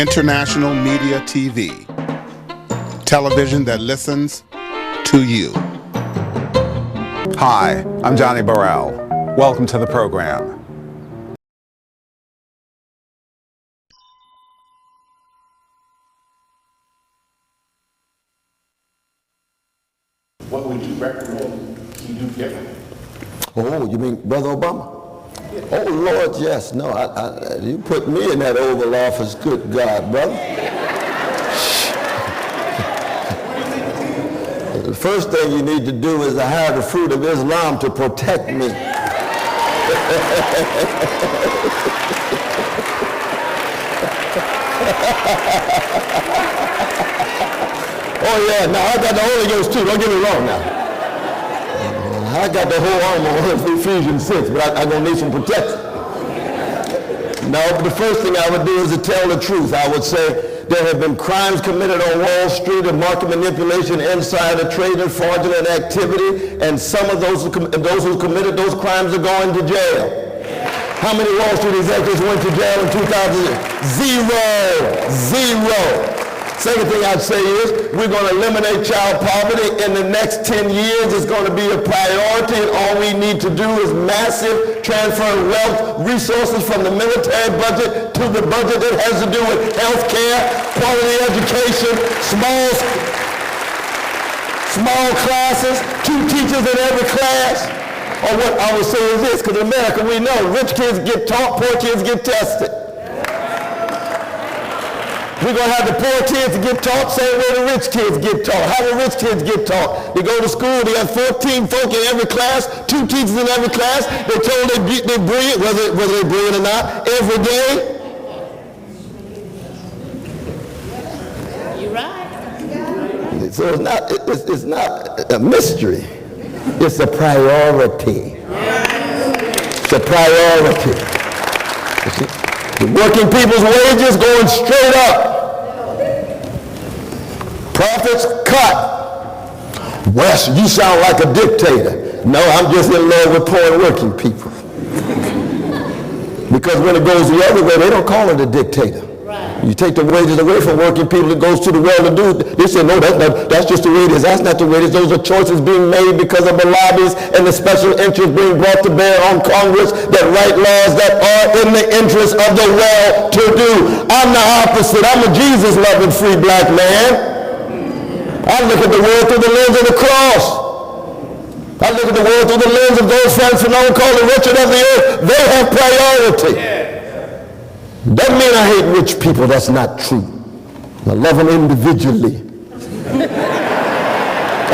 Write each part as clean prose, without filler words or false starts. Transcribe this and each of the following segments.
International Media TV. Television that listens to you. Hi, I'm Johnnie Burrell. Welcome to the program. What would you recommend you do differently? Oh, you mean Brother Obama? Oh, Lord, yes. No, you put me in that Oval Office, good God, brother. The first thing you need to do is to hire the Fruit of Islam to protect me. Oh, yeah, now I got the Holy Ghost too, don't get me wrong now. I got the whole armor of Ephesians 6, but I'm going to need some protection. No, but the first thing I would do is to tell the truth. I would say there have been crimes committed on Wall Street of market manipulation, insider trading, fraudulent activity, and some of those who committed those crimes are going to jail. How many Wall Street executives went to jail in 2000? Zero. Second thing I'd say is we're going to eliminate child poverty in the next 10 years. It's going to be a priority, and all we need to do is massive transfer of wealth, resources from the military budget to the budget that has to do with health care, quality education, small classes, 2 teachers in every class. Or what I would say is this, because in America we know rich kids get taught, poor kids get tested. We're going to have the poor kids get taught same way the rich kids get taught. How the rich kids get taught? They go to school, they have 14 folk in every class, 2 teachers in every class. They're told they're brilliant, whether they're brilliant or not, every day. You're right. So it's not a mystery. It's a priority. It's a priority. You see? The working people's wages going straight up. Profits cut. Wes, you sound like a dictator. No, I'm just in love with poor and working people. Because when it goes the other way, they don't call it a dictator. Right. You take the wages away from working people, it goes to the well-to-do. They say, no, that's just the way it is. That's not the way it is. Those are choices being made because of the lobbies and the special interests being brought to bear on Congress that write laws that are in the interest of the well-to-do. I'm the opposite. I'm a Jesus-loving free black man. I look at the world through the lens of the cross. I look at the world through the lens of those friends who don't call the wretched of the earth. They have priority. Doesn't mean I hate rich people. That's not true. I love them individually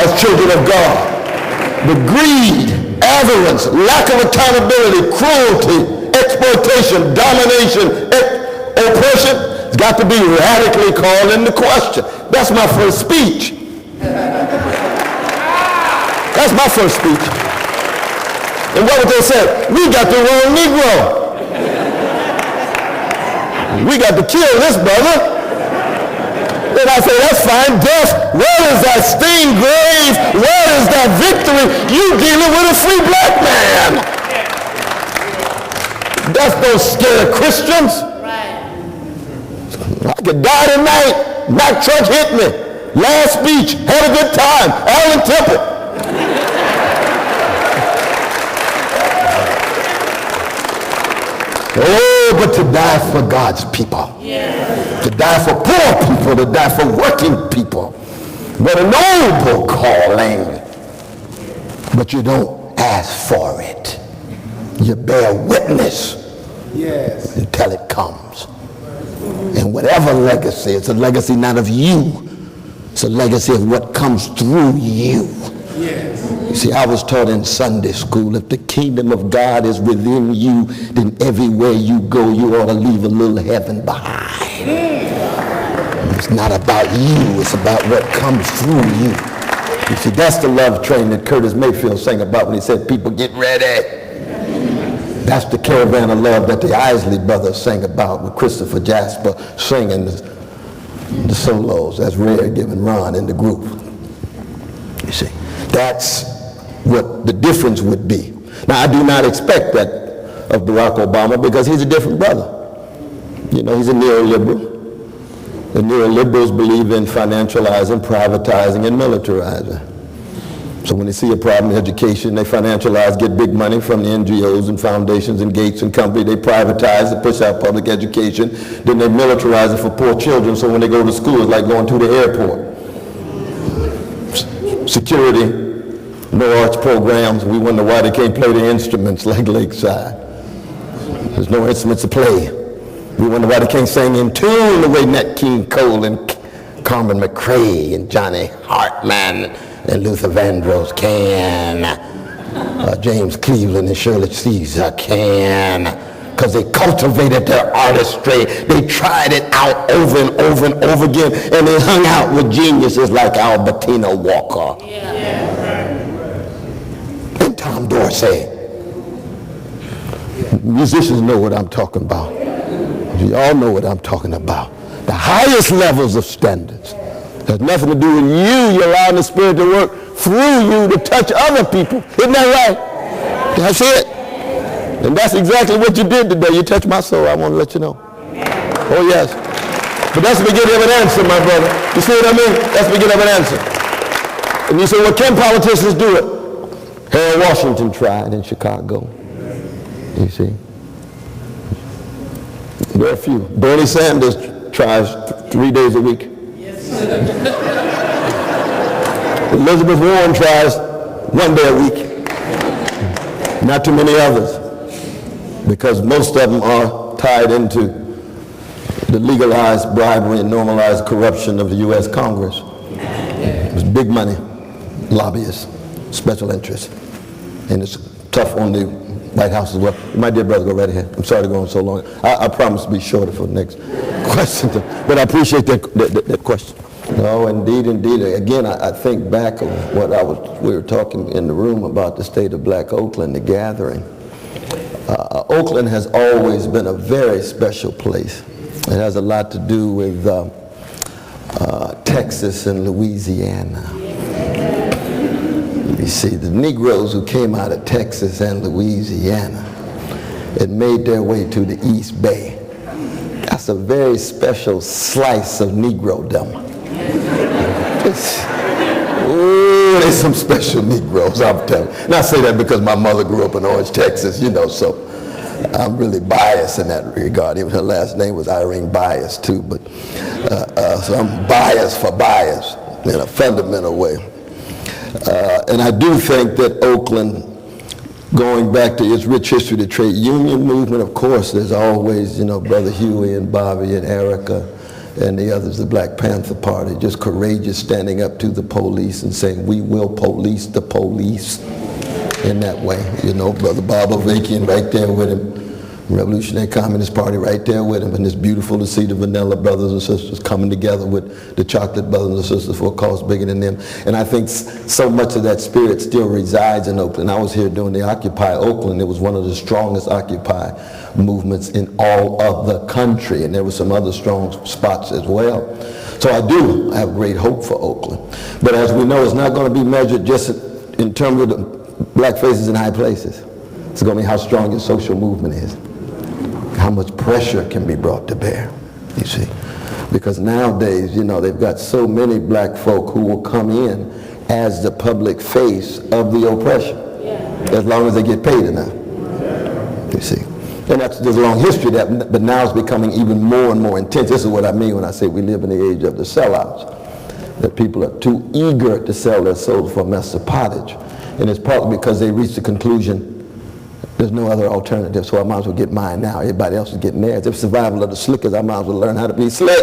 as children of God. But greed, avarice, lack of accountability, cruelty, exploitation, domination, oppression has got to be radically called into question. That's my first speech. That's my first speech. And what would they say? We got the wrong Negro. We got to kill this brother. Then I say, that's fine. Death, where is that stained grave? Where is that victory? You dealing with a free black man. Death don't scare Christians. I could die tonight. Mack truck hit me. Last speech, had a good time. Allen Temple. Oh, but to die for God's people. Yeah. To die for poor people, to die for working people. What a noble calling. But you don't ask for it. You bear witness until it comes. And whatever legacy, it's a legacy not of you. It's a legacy of what comes through you. You see, I was taught in Sunday school, if the kingdom of God is within you, then everywhere you go, you ought to leave a little heaven behind. It's not about you, it's about what comes through you. You see, that's the love train that Curtis Mayfield sang about when he said, people get ready. That's the caravan of love that the Isley brothers sang about with Christopher Jasper singing the solos. That's Ray giving Ron in the group. You see, that's what the difference would be. Now, I do not expect that of Barack Obama because he's a different brother. You know, he's a neoliberal. The neoliberals believe in financializing, privatizing, and militarizing. So when they see a problem in education, they financialize, get big money from the NGOs and foundations and Gates and company. They privatize and push out public education. Then they militarize it for poor children, so when they go to school, it's like going to the airport. Security, no arts programs. We wonder why they can't play the instruments like Lakeside. There's no instruments to play. We wonder why they can't sing in tune the way Nat King Cole and Carmen McRae and Johnnie Hartman and Luther Vandross can. James Cleveland and Shirley Caesar can. Because they cultivated their artistry. They tried it out over and over and over again. And they hung out with geniuses like Albertina Walker. And Tom Dorsey. Musicians know what I'm talking about. You all know what I'm talking about. The highest levels of standards. Has nothing to do with you. You're allowing the Spirit to work through you to touch other people. Isn't that right? That's it. And that's exactly what you did today. You touched my soul. I want to let you know. Oh, yes. But that's the beginning of an answer, my brother. You see what I mean? That's the beginning of an answer. And you say, well, can politicians do it? Harold Washington tried in Chicago. You see? There are a few. Bernie Sanders tries 3 days a week. Elizabeth Warren tries 1 day a week. Not too many others, because most of them are tied into the legalized bribery and normalized corruption of the U.S. Congress. It's big money, lobbyists, special interests, and it's tough on the White House as well. My dear brother, go right ahead. I'm sorry to go on so long. I promise to be shorter for the next question, but I appreciate that question. No, indeed. Again, I think back of what we were talking in the room about the state of Black Oakland, the gathering. Oakland has always been a very special place. It has a lot to do with Texas and Louisiana. You see, the Negroes who came out of Texas and Louisiana and made their way to the East Bay. That's a very special slice of Negrodom. There's some special Negroes, I'm telling you. And I say that because my mother grew up in Orange, Texas, so I'm really biased in that regard. Even her last name was Irene Bias, too. But so I'm biased for bias in a fundamental way. And I do think that Oakland, going back to its rich history, the trade union movement, of course, there's always, Brother Huey and Bobby and Erica and the others, the Black Panther Party, just courageous, standing up to the police and saying, we will police the police in that way. Brother Bob Avakian right there with him, Revolutionary Communist Party right there with him, and it's beautiful to see the Vanilla brothers and sisters coming together with the Chocolate brothers and sisters for a cause bigger than them. And I think so much of that spirit still resides in Oakland. I was here during the Occupy Oakland. It was one of the strongest Occupy movements in all of the country, and there were some other strong spots as well. So I do have great hope for Oakland. But as we know, it's not going to be measured just in terms of the black faces in high places. It's going to be how strong your social movement is, how much pressure can be brought to bear, you see. Because nowadays, they've got so many black folk who will come in as the public face of the oppression, as long as they get paid enough, you see. And there's a long history of that, but now it's becoming even more and more intense. This is what I mean when I say we live in the age of the sellouts, that people are too eager to sell their souls for a mess of pottage. And it's partly because they reached the conclusion there's no other alternative, so I might as well get mine now. Everybody else is getting theirs. If survival of the slickest, I might as well learn how to be slick.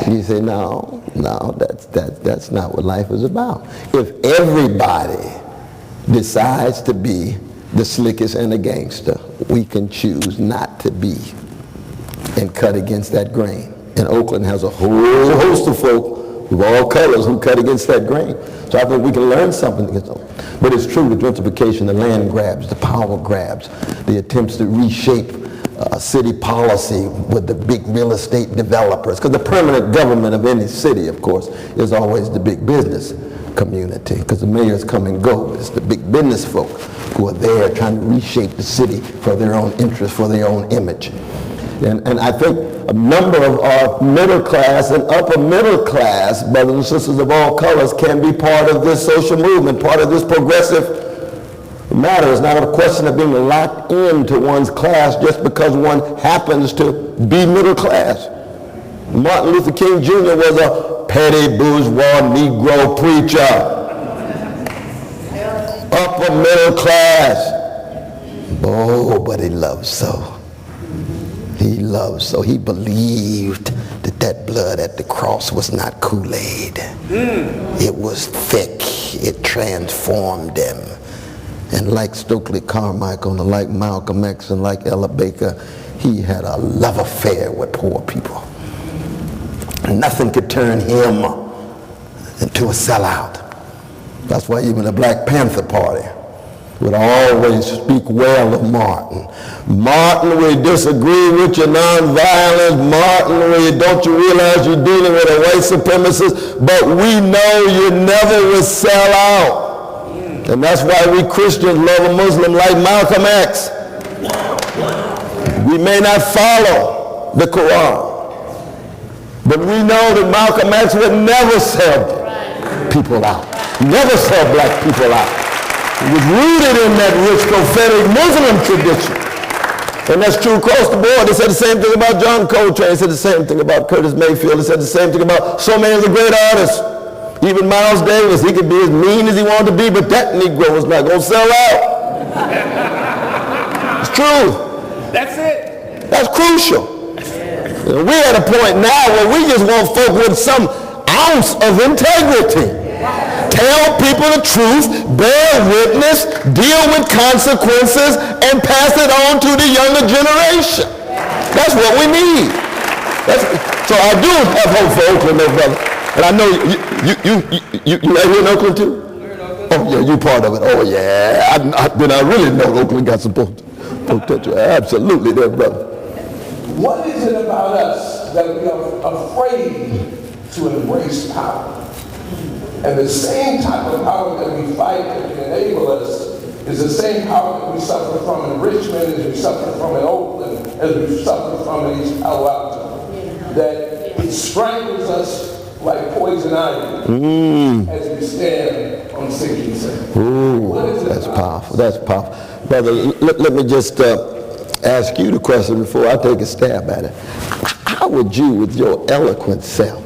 And you say, no, that's not what life is about. If everybody decides to be the slickest and the gangster, we can choose not to be and cut against that grain. And Oakland has a whole host of folk of all colors who cut against that grain. So I think we can learn something against them. But it's true with gentrification, the land grabs, the power grabs, the attempts to reshape city policy with the big real estate developers. Because the permanent government of any city, of course, is always the big business community. Because the mayors come and go. It's the big business folk who are there trying to reshape the city for their own interest, for their own image. And I think a number of our middle class and upper middle class brothers and sisters of all colors can be part of this social movement, part of this progressive matter. It's not a question of being locked into one's class just because one happens to be middle class. Martin Luther King Jr. was a petty bourgeois Negro preacher. Upper middle class. Oh, but he loved so. He loved so. He believed that blood at the cross was not Kool-Aid. It was thick. It transformed him. And like Stokely Carmichael, and like Malcolm X, and like Ella Baker, he had a love affair with poor people. Nothing could turn him into a sellout. That's why even the Black Panther Party would always speak well of Martin. Martin, we disagree with your nonviolence. Martin, don't you realize you're dealing with a white supremacist? But we know you never will sell out. And that's why we Christians love a Muslim like Malcolm X. We may not follow the Quran, but we know that Malcolm X would never sell people out. Never sell black people out. It was rooted in that rich prophetic Muslim tradition. And that's true across the board. They said the same thing about John Coltrane. They said the same thing about Curtis Mayfield. They said the same thing about so many of the great artists. Even Miles Davis, he could be as mean as he wanted to be, but that Negro was not going to sell out. It's true. That's it. That's crucial. We're at a point now where we just want folk with some ounce of integrity. Tell people the truth, bear witness, deal with consequences, and pass it on to the younger generation. That's what we need. So I do have hope for Oakland, though, brother. And I know you right here in Oakland too? Oh yeah, you part of it. Oh yeah. Then I really know Oakland got some potential. Absolutely there, brother. What is it about us that we are afraid to embrace power? And the same type of power that we fight that can enable us is the same power that we suffer from in Richmond, as we suffer from in Oakland, as we suffer from in East Palo Alto. That it strangles us like poison ivy as we stand on sinking sand. Ooh, that's powerful. That's powerful. Brother, let me just ask you the question before I take a stab at it. How would you, with your eloquent self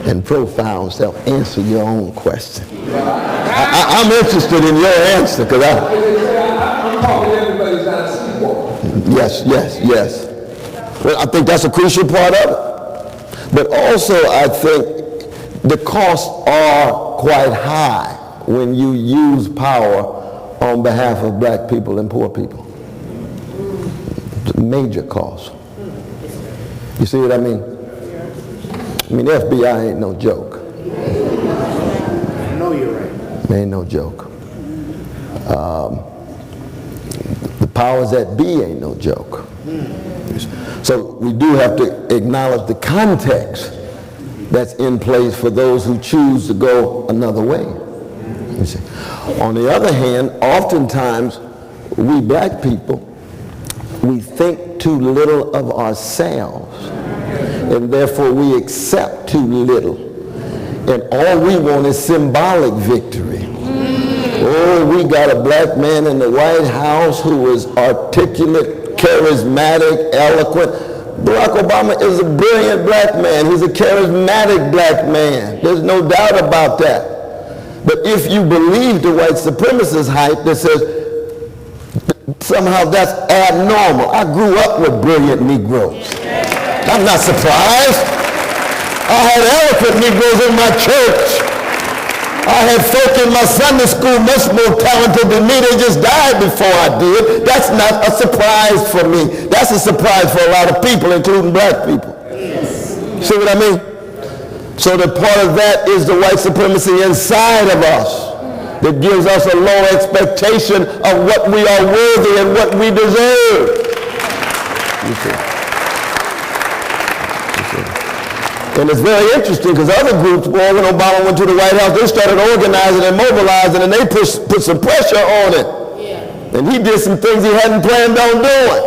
and profound self, answer your own question? I'm interested in your answer because I'm talking to everybody's not sleepwalking. Yes. Well, I think that's a crucial part of it. But also, I think the costs are quite high when you use power on behalf of black people and poor people. It's a major cost. You see what I mean? I mean, the FBI ain't no joke. I know you're right. Ain't no joke. The powers that be ain't no joke. So we do have to acknowledge the context that's in place for those who choose to go another way. You see. On the other hand, oftentimes we black people, we think too little of ourselves, and therefore we accept too little. And all we want is symbolic victory. Oh, we got a black man in the White House who is articulate, charismatic, eloquent. Barack Obama is a brilliant black man. He's a charismatic black man. There's no doubt about that. But if you believe the white supremacist hype that says somehow that's abnormal. I grew up with brilliant Negroes. I'm not surprised. I had eloquent Negroes in my church. I had folk in my Sunday school much more talented than me. They just died before I did. That's not a surprise for me. That's a surprise for a lot of people, including black people. Yes. See what I mean? So that part of that is the white supremacy inside of us that gives us a low expectation of what we are worthy and what we deserve. You see. And it's very interesting because other groups, well, when Obama went to the White House, they started organizing and mobilizing, and they put some pressure on it. Yeah. And he did some things he hadn't planned on doing.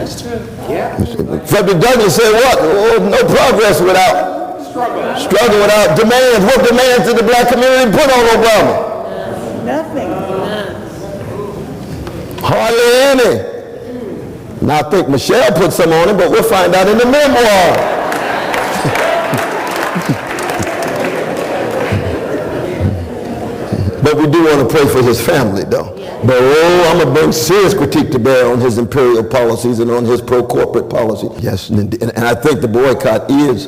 That's true. Frederick Douglass said what? Oh, no progress without struggle, without demands. What demands did the black community put on Obama? Nothing. Hardly any. Now I think Michelle put some on him, but we'll find out in the memoir. But we do want to pray for his family, though. But I'm going to bring serious critique to bear on his imperial policies and on his pro-corporate policy. Yes, and I think the boycott is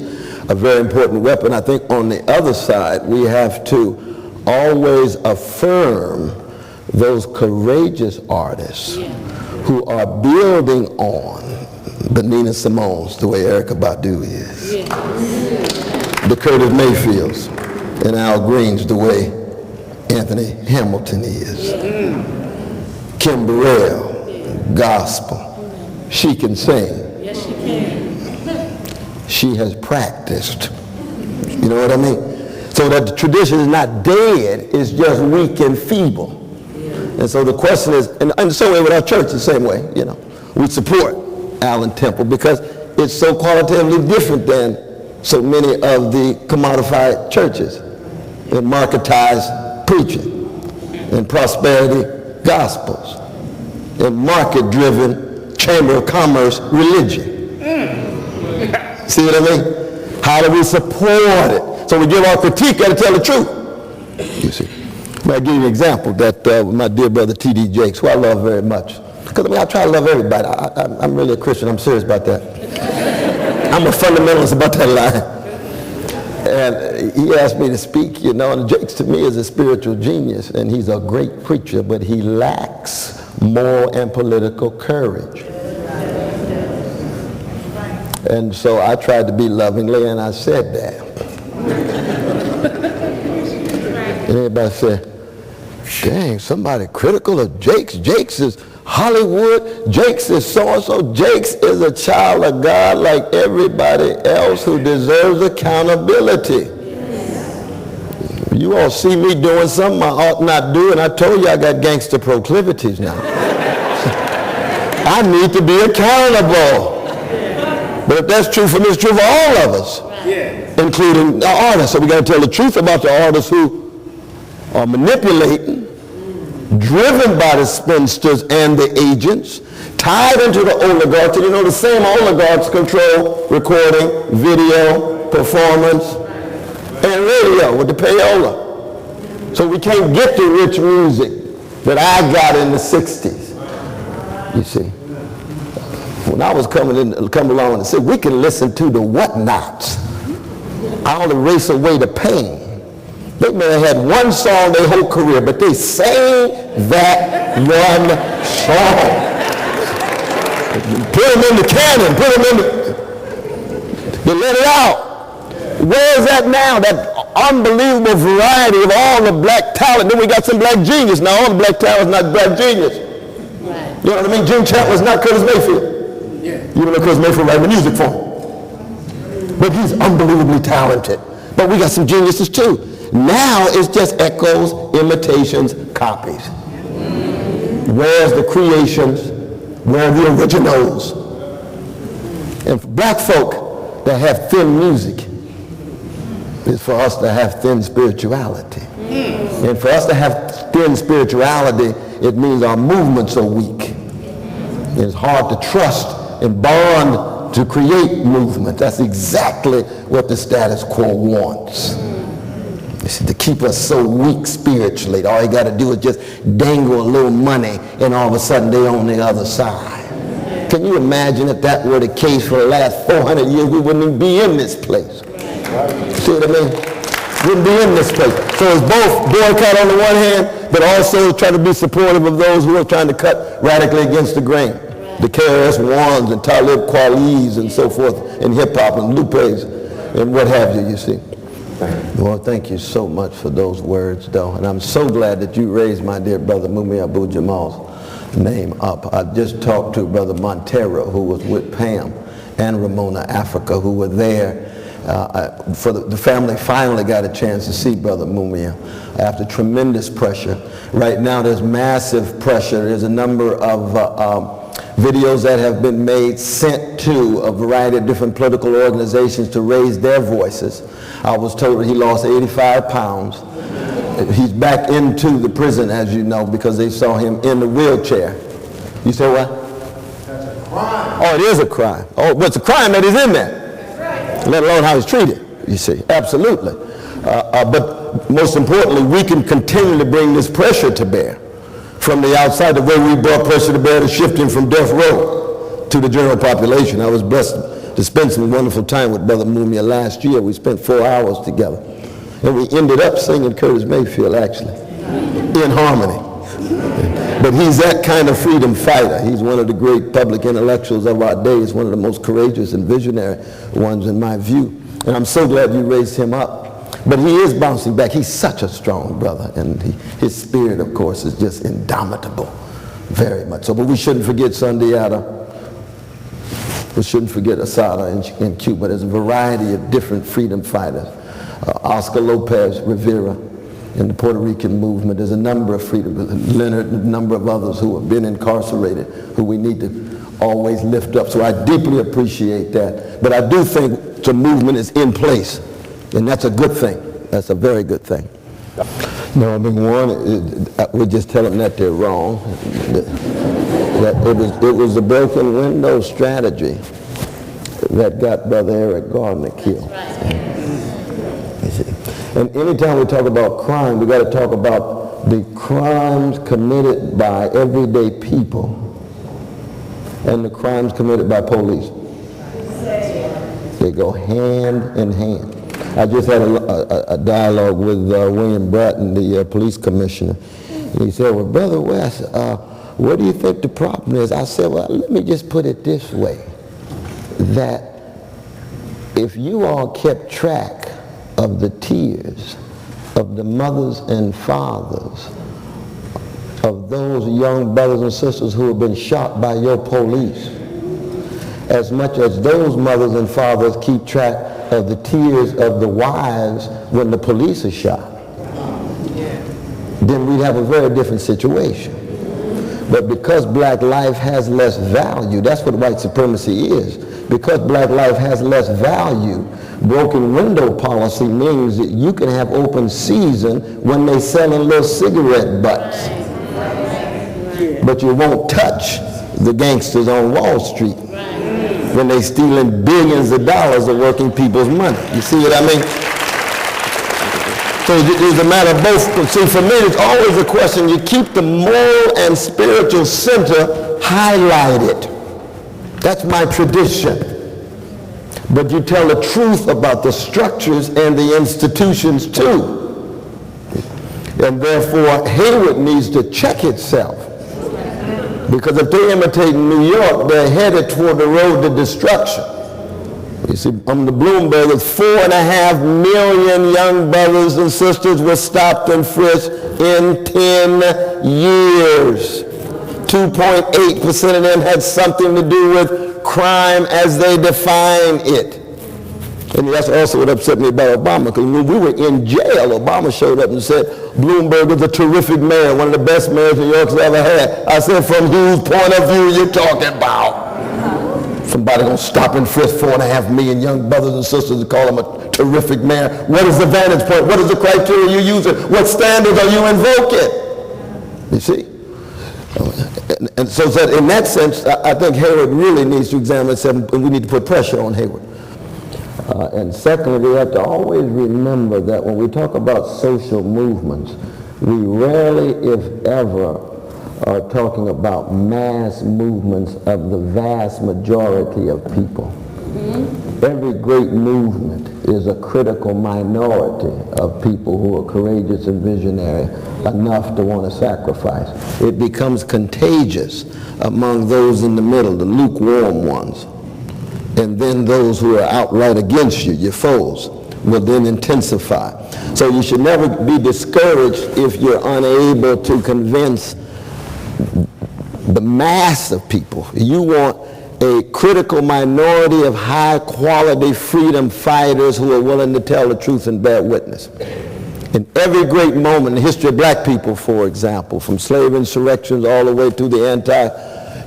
a very important weapon. I think on the other side, we have to always affirm those courageous artists who are building on the Nina Simones, the way Erykah Badu is. The Curtis Mayfields and Al Greens, the way Anthony Hamilton is. Kim Burrell, gospel. She can sing. Yes, she can. She has practiced. You know what I mean? So that the tradition is not dead, it's just weak and feeble. And so the question is, and the same way with our church, the same way, you know. We support Allen Temple because it's so qualitatively different than so many of the commodified churches and marketized preaching and prosperity gospels and market-driven chamber of commerce religion. See what I mean? How do we support it? So we give our critique, got to tell the truth. You see. I'll give you an example that my dear brother T.D. Jakes, who I love very much. Because I try to love everybody. I'm really a Christian. I'm serious about that. I'm a fundamentalist about that line. And he asked me to speak, you know, and Jakes to me is a spiritual genius, and he's a great preacher, but he lacks moral and political courage. And so I tried to be lovingly, and I said that. And everybody said, dang, somebody critical of Jakes. Jakes is Hollywood. Jakes is so-and-so. Jakes is a child of God like everybody else who deserves accountability. You all see me doing something I ought not do, and I told you I got gangster proclivities now. I need to be accountable. But if that's true for me, it's true for all of us, including the artists. So we got to tell the truth about the artists who are manipulating, driven by the spinsters and the agents, tied into the oligarchs. And you know, the same oligarchs control recording, video, performance, and radio with the payola. So we can't get the rich music that I got in the 60s. You see, when I was coming along and said, we can listen to the whatnots. I'll erase away the pain. They may have had one song their whole career, but they sang that one song. Put them in the canon, put them in they let it out. Where is that now? That unbelievable variety of all the black talent. Then we got some black genius. Now all the black talent is not black genius. You know what I mean? Jim Chapman's not Curtis Mayfield. Even though Curtis Mayfield writing the music for him. But he's unbelievably talented. But we got some geniuses too. Now it's just echoes, imitations, copies. Where's the creations? Where are the originals? And for black folk that have thin music, it's for us to have thin spirituality. And for us to have thin spirituality, it means our movements are weak. It's hard to trust and bond to create movement. That's exactly what the status quo wants. To keep us so weak spiritually. All you got to do is just dangle a little money and all of a sudden they're on the other side. Can you imagine if that were the case for the last 400 years, we wouldn't even be in this place. See what I mean? Wouldn't be in this place. So it's both boycott on the one hand, but also try to be supportive of those who are trying to cut radically against the grain. The KRS-Ones and Talib Kweli's and so forth, and hip-hop and Lupe's and what have you, you see. Well, thank you so much for those words, though. And I'm so glad that you raised my dear brother Mumi Abu Jamal's name up. I just talked to Brother Montero, who was with Pam and Ramona Africa, who were there. The family finally got a chance to see Brother Mumia after tremendous pressure. Right now there's massive pressure. There's a number of videos that have been made, sent to a variety of different political organizations to raise their voices. I was told that he lost 85 pounds. He's back into the prison, as you know, because they saw him in the wheelchair. You say what? That's a crime. Oh, it is a crime. Oh, but it's a crime that he's in there. That's right. Let alone how he's treated, you see. Absolutely. But most importantly, we can continue to bring this pressure to bear from the outside, the way we brought pressure to bear to shift him from death row to the general population. I was blessed to spend some wonderful time with Brother Mumia last year. We spent 4 hours together. And we ended up singing Curtis Mayfield, actually, in harmony. But he's that kind of freedom fighter. He's one of the great public intellectuals of our day. He's one of the most courageous and visionary ones in my view. And I'm so glad you raised him up. But he is bouncing back. He's such a strong brother. And his spirit, of course, is just indomitable. Very much so. But we shouldn't forget Sundiata. We shouldn't forget Asada in Cuba. There's a variety of different freedom fighters. Oscar Lopez Rivera in the Puerto Rican movement. There's a number of freedom, Leonard, and a number of others who have been incarcerated, who we need to always lift up. So I deeply appreciate that. But I do think the movement is in place, and that's a good thing. That's a very good thing. No, I mean, we just tell them that they're wrong. That it was the broken window strategy that got Brother Eric Gardner killed. And anytime we talk about crime, we got to talk about the crimes committed by everyday people and the crimes committed by police. They go hand in hand. I just had a dialogue with William Bratton, the police commissioner. And he said, well, Brother West, what do you think the problem is? I said, well, let me just put it this way, that if you all kept track of the tears of the mothers and fathers of those young brothers and sisters who have been shot by your police, as much as those mothers and fathers keep track of the tears of the wives when the police are shot, then we'd have a very different situation. But because black life has less value, that's what white supremacy is. Because black life has less value, broken window policy means that you can have open season when they selling little cigarette butts. But you won't touch the gangsters on Wall Street when they stealing billions of dollars of working people's money. You see what I mean? So it's a matter of both. See, for me, it's always a question. You keep the moral and spiritual center highlighted. That's my tradition. But you tell the truth about the structures and the institutions too. And therefore, Hayward needs to check itself. Because if they imitate New York, they're headed toward the road to destruction. You see, on the Bloomberg, 4.5 million young brothers and sisters were stopped and frisked in 10 years. 2.8% of them had something to do with crime as they define it. And that's also what upset me about Obama, because when we were in jail, Obama showed up and said, Bloomberg was a terrific mayor, one of the best mayors New York's ever had. I said, from whose point of view you talking about? Somebody gonna stop and frisk 4.5 million young brothers and sisters and call him a terrific mayor. What is the vantage point? What is the criteria you're using? What standards are you invoking? You see? And so in that sense, I think Hayward really needs to examine himself, and we need to put pressure on Hayward. And secondly, we have to always remember that when we talk about social movements, we rarely, if ever, are talking about mass movements of the vast majority of people. Every great movement is a critical minority of people who are courageous and visionary enough to want to sacrifice. It becomes contagious among those in the middle, the lukewarm ones. And then those who are outright against you, your foes, will then intensify. So you should never be discouraged if you're unable to convince the mass of people. You want a critical minority of high quality freedom fighters who are willing to tell the truth and bear witness. In every great moment in the history of black people, for example, from slave insurrections all the way to the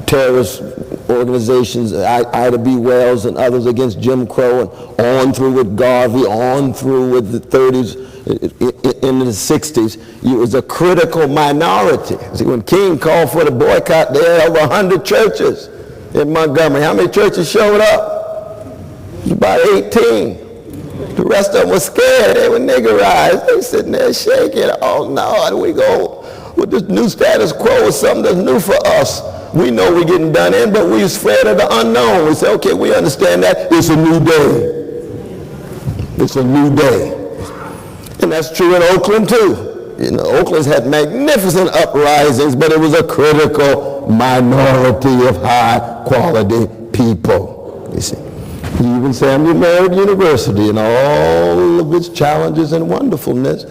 terrorist organizations, Ida B. Wells and others against Jim Crow, and on through with Garvey, on through with the 30s, into the 60s, it was a critical minority. See, when King called for the boycott, there were over 100 churches in Montgomery. How many churches showed up? It was about 18. The rest of them were scared. They were niggerized. They sitting there shaking. Oh no, we go with this new status quo is something that's new for us. We know we're getting done in, but we're afraid of the unknown. We say, okay, we understand that. It's a new day. It's a new day. And that's true in Oakland too. You know, Oakland's had magnificent uprisings, but it was a critical minority of high quality people. You see. Even Samuel Merritt University and all of its challenges and wonderfulness,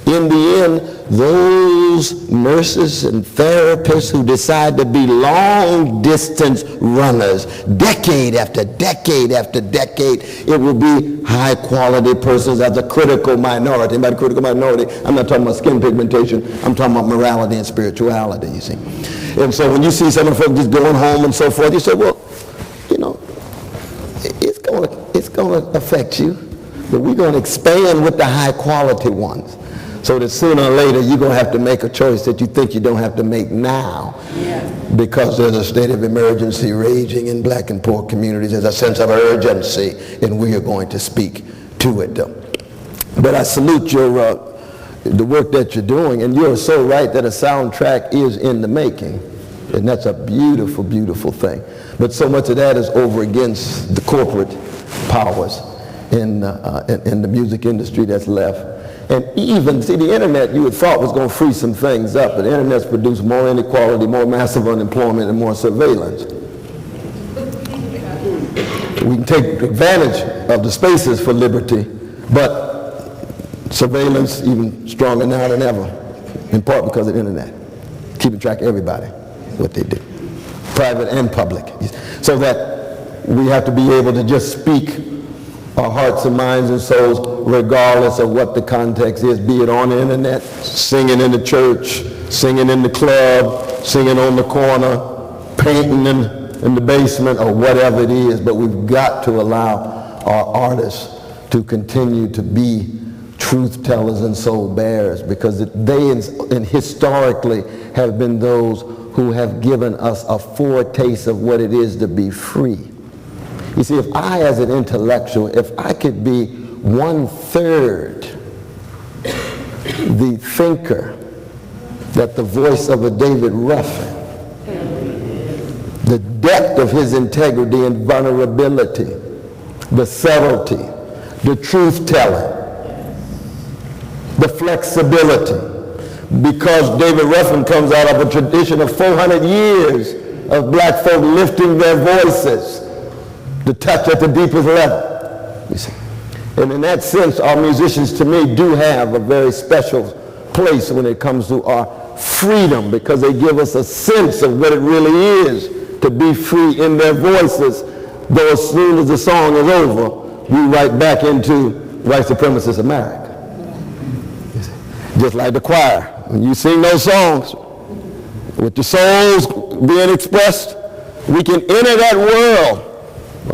in the end, those nurses and therapists who decide to be long-distance runners, decade after decade after decade, it will be high-quality persons as a critical minority. And by the critical minority, I'm not talking about skin pigmentation, I'm talking about morality and spirituality, you see. And so when you see some of the folks just going home and so forth, you say, well, you know, it's going to affect you, but we're going to expand with the high-quality ones. So that sooner or later, you're going to have to make a choice that you think you don't have to make now. Yeah. Because there's a state of emergency raging in black and poor communities. There's a sense of urgency, and we are going to speak to it. But I salute the work that you're doing, and you're so right that a soundtrack is in the making. And that's a beautiful, beautiful thing. But so much of that is over against the corporate powers in the music industry that's left. And even, see, the internet you would thought was going to free some things up, but the internet's produced more inequality, more massive unemployment, and more surveillance. We can take advantage of the spaces for liberty, but surveillance even stronger now than ever, in part because of the internet, keeping track of everybody, what they do, private and public. So that we have to be able to just speak our hearts and minds and souls regardless of what the context is, be it on the internet, singing in the church, singing in the club, singing on the corner, painting in the basement, or whatever it is. But we've got to allow our artists to continue to be truth tellers and soul bearers, because they and historically have been those who have given us a foretaste of what it is to be free. You see, if I, as an intellectual, if I could be 1/3 the thinker that the voice of a David Ruffin, the depth of his integrity and vulnerability, the subtlety, the truth-telling, the flexibility, because David Ruffin comes out of a tradition of 400 years of black folk lifting their voices to touch at the deepest level. You see. And in that sense, our musicians, to me, do have a very special place when it comes to our freedom, because they give us a sense of what it really is to be free in their voices, though as soon as the song is over, we right back into white supremacist America. Just like the choir. When you sing those songs with the souls being expressed, we can enter that world.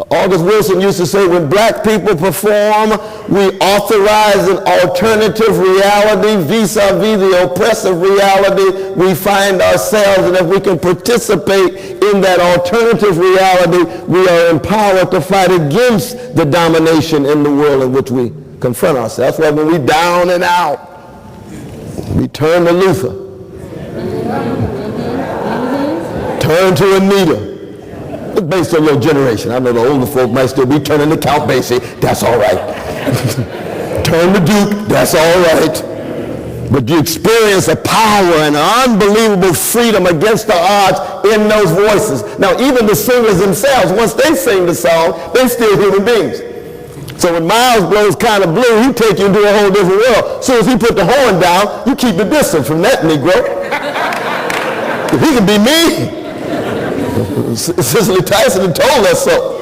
August Wilson used to say, when black people perform, we authorize an alternative reality vis-a-vis the oppressive reality we find ourselves. And if we can participate in that alternative reality, we are empowered to fight against the domination in the world in which we confront ourselves. That's why when we down and out, we turn to Luther, turn to Anita. It's based on your generation. I know the older folk might still be turning to Count Basie. That's all right. Turn to Duke. That's all right. But you experience a power and an unbelievable freedom against the odds in those voices. Now, even the singers themselves, once they sing the song, they're still human beings. So when Miles blows Kind of Blue, he take you into a whole different world. As soon as he put the horn down, you keep a distance from that Negro. If he can be me, Cicely Tyson told us so.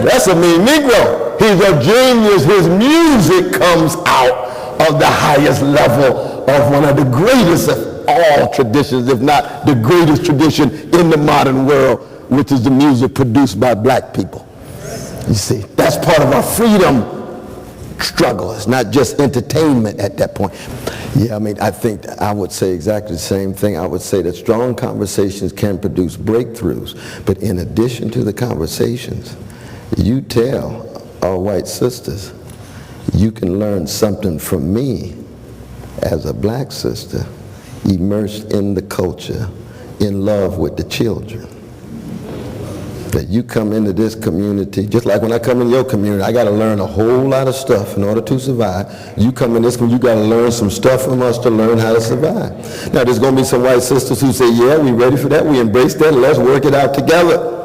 That's a mean Negro. He's a genius. His music comes out of the highest level of one of the greatest of all traditions, if not the greatest tradition in the modern world, which is the music produced by black people. You see, that's part of our freedom struggle. It's not just entertainment at that point. Yeah, I mean, I think I would say exactly the same thing. I would say that strong conversations can produce breakthroughs, but in addition to the conversations, you tell our white sisters, you can learn something from me as a black sister, immersed in the culture, in love with the children. That you come into this community, just like when I come in your community, I got to learn a whole lot of stuff in order to survive. You come in this community, you got to learn some stuff from us to learn how to survive. Now, there's going to be some white sisters who say, yeah, we ready for that, we embrace that, let's work it out together.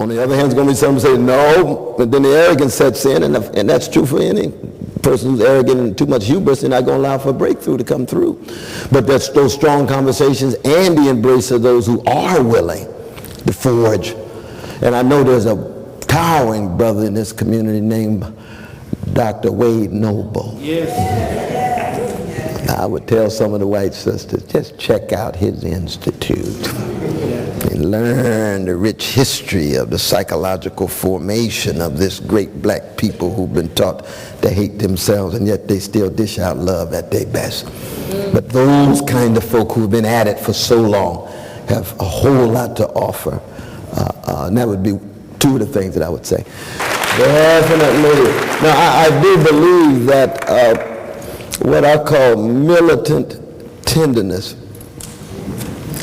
On the other hand, there's going to be some who say, no, but then the arrogance sets in, and that's true for any person who's arrogant and too much hubris, they're not going to allow for a breakthrough to come through. But that's those strong conversations and the embrace of those who are willing to forge. And I know there's a towering brother in this community named Dr. Wade Noble. Yes. I would tell some of the white sisters, just check out his institute and learn the rich history of the psychological formation of this great black people who've been taught to hate themselves, and yet they still dish out love at their best. But those kind of folk who've been at it for so long have a whole lot to offer. And that would be two of the things that I would say. Definitely. Now, I do believe that what I call militant tenderness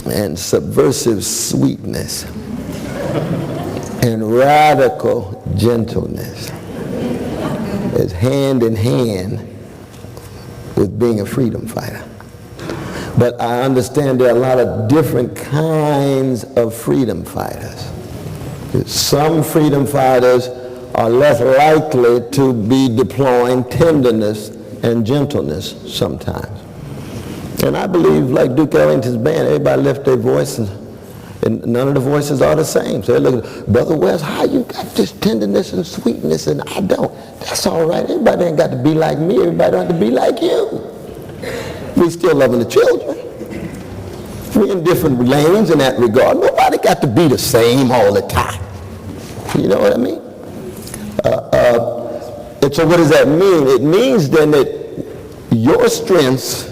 and subversive sweetness and radical gentleness is hand in hand with being a freedom fighter. But I understand there are a lot of different kinds of freedom fighters. Some freedom fighters are less likely to be deploying tenderness and gentleness sometimes. And I believe, like Duke Ellington's band, everybody left their voice, and none of the voices are the same. So they look, Brother West, how you got this tenderness and sweetness and I don't? That's all right. Everybody ain't got to be like me. Everybody don't have to be like you. We still loving the children. We're in different lanes in that regard. Nobody got to be the same all the time. You know what I mean? And so what does that mean? It means then that your strengths,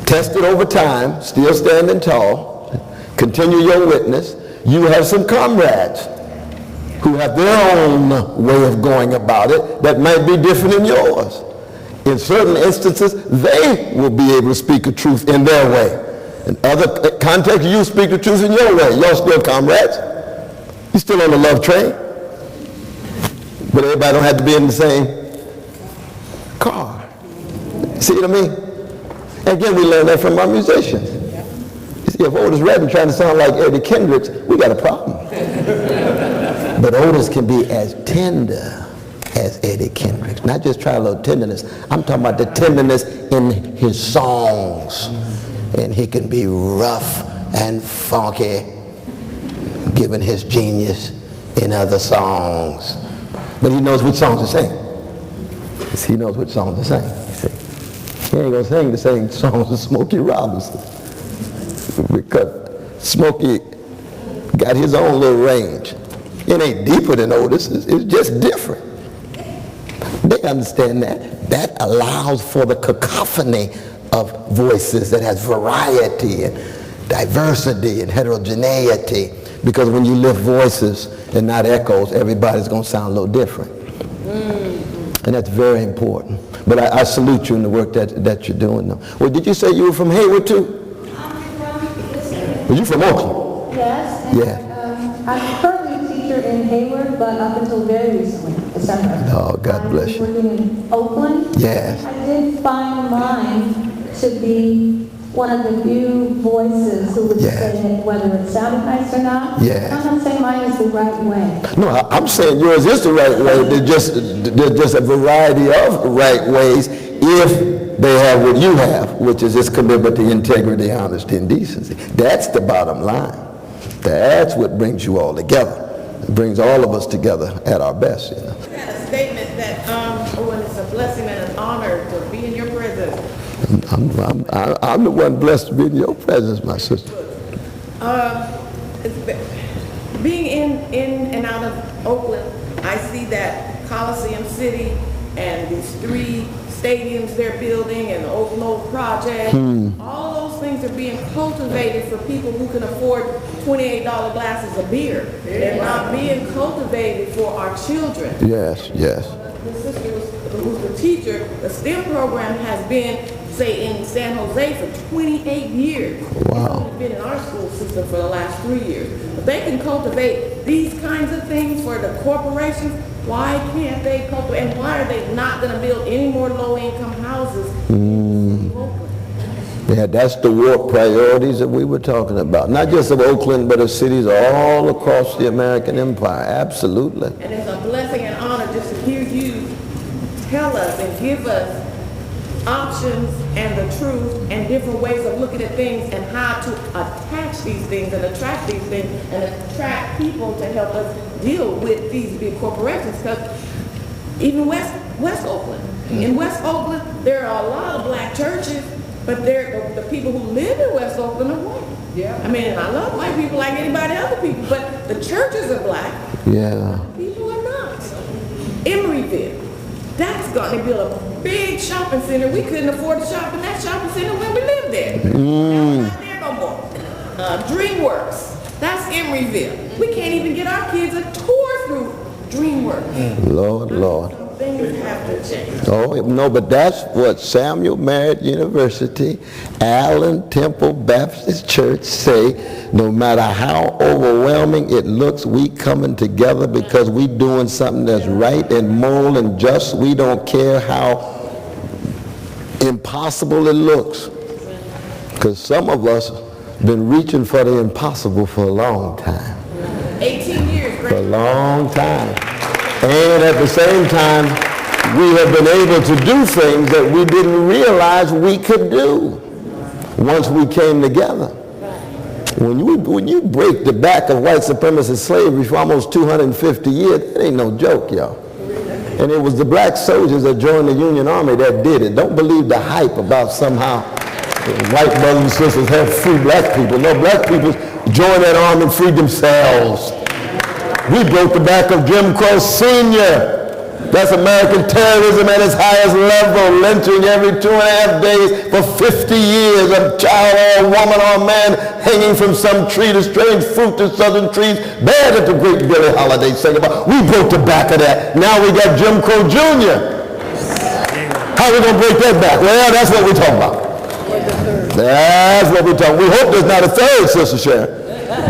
tested over time, still standing tall, continue your witness. You have some comrades who have their own way of going about it that might be different than yours. In certain instances, they will be able to speak the truth in their way. In other contexts, you speak the truth in your way. Y'all still comrades. You're still on the love train. But everybody don't have to be in the same car. See what I mean? Again, we learn that from our musicians. You see, if Otis Redding trying to sound like Eddie Kendricks, we got a problem. But Otis can be as tender as Eddie Kendricks. Not just try a little tenderness. I'm talking about the tenderness in his songs. And he can be rough and funky, given his genius in other songs. But he knows which songs to sing. He knows which songs to sing. He ain't gonna sing the same songs as Smokey Robinson, because Smokey got his own little range. It ain't deeper than Otis, it's just different. They understand that. That allows for the cacophony of voices that has variety and diversity and heterogeneity, because when you lift voices and not echoes, everybody's going to sound a little different. And that's very important. But I salute you in the work that you're doing now. Well, did you say you were from Hayward too? I'm from Houston. Were you from Oakland? Yes. Yeah. I'm currently a teacher in Hayward, but up until very recently, December. Oh, God bless you. I was working in Oakland. Yes. I did find mine to be one of the few voices who would say it, whether it sounded nice or not. Yeah. I'm not saying mine is the right way. No, I'm saying yours is the right way. There's just a variety of right ways if they have what you have, which is this commitment to integrity, honesty, and decency. That's the bottom line. That's what brings you all together. It brings all of us together at our best. You know? I had a statement that when it's a blessing and an honor to be in your presence. I'm the one blessed to be in your presence, my sister. Being in and out of Oakland, I see that Coliseum City and these 3 stadiums they're building and the Oakland Project, all those things are being cultivated for people who can afford $28 glasses of beer. They're not being cultivated for our children. Yes, yes. The sister who's the teacher, the STEM program has been, say, in San Jose for 28 years. Wow. It's only been in our school system for the last 3 years. But they can cultivate these kinds of things for the corporations. Why can't they cultivate, and why are they not going to build any more low-income houses in Oakland? Yeah, that's the warped priorities that we were talking about. Not just of Oakland, but of cities all across the American empire. Absolutely. And it's a blessing and honor just to hear you tell us and give us options and the truth and different ways of looking at things and how to attach these things and attract these things and attract people to help us deal with these big corporations. Because even West Oakland, in West Oakland, there are a lot of black churches, but the people who live in West Oakland are white. Yeah. I mean, I love white people like anybody other people, but the churches are black. Yeah. People are not. Emeryville. That's going to build a big shopping center. We couldn't afford to shop in that shopping center when we lived there. Now we're not there no more. DreamWorks. That's Emeryville. We can't even get our kids a tour through DreamWorks. Lord. Some things have to change. Oh, no, but that's what Samuel Merritt University, Allen Temple Baptist Church say. No matter how overwhelming it looks, we coming together because we doing something that's right and moral and just. We don't care how impossible it looks. Because some of us been reaching for the impossible for a long time. 18 years, For a long time. And at the same time, we have been able to do things that we didn't realize we could do once we came together. When you break the back of white supremacist slavery for almost 250 years, it ain't no joke, y'all. And it was the black soldiers that joined the Union Army that did it. Don't believe the hype about somehow white brothers and sisters have free black people. No, black people joined that army and freed themselves. We broke the back of Jim Crow Sr. That's American terrorism at its highest level, lynching every 2.5 days for 50 years, a child or a woman or a man hanging from some tree, the strange fruit to southern trees, bad that the great Billie Holiday sang about. We broke the back of that. Now we got Jim Crow Jr. How are we going to break that back? Well, that's what we're talking about. That's what we're talking about. We hope there's not a third, Sister Sharon.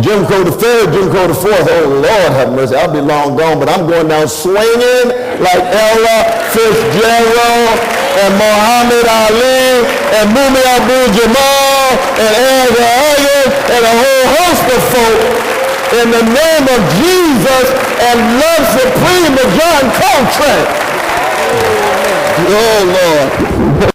Jim Crow the third, Jim Crow the fourth. Oh, Lord have mercy. I'll be long gone, but I'm going down swinging like Ella Fitzgerald and Muhammad Ali and Mumi Abu-Jamal and Edgar Hayes and a whole host of folk in the name of Jesus and love supreme of John Coltrane. Oh, Lord.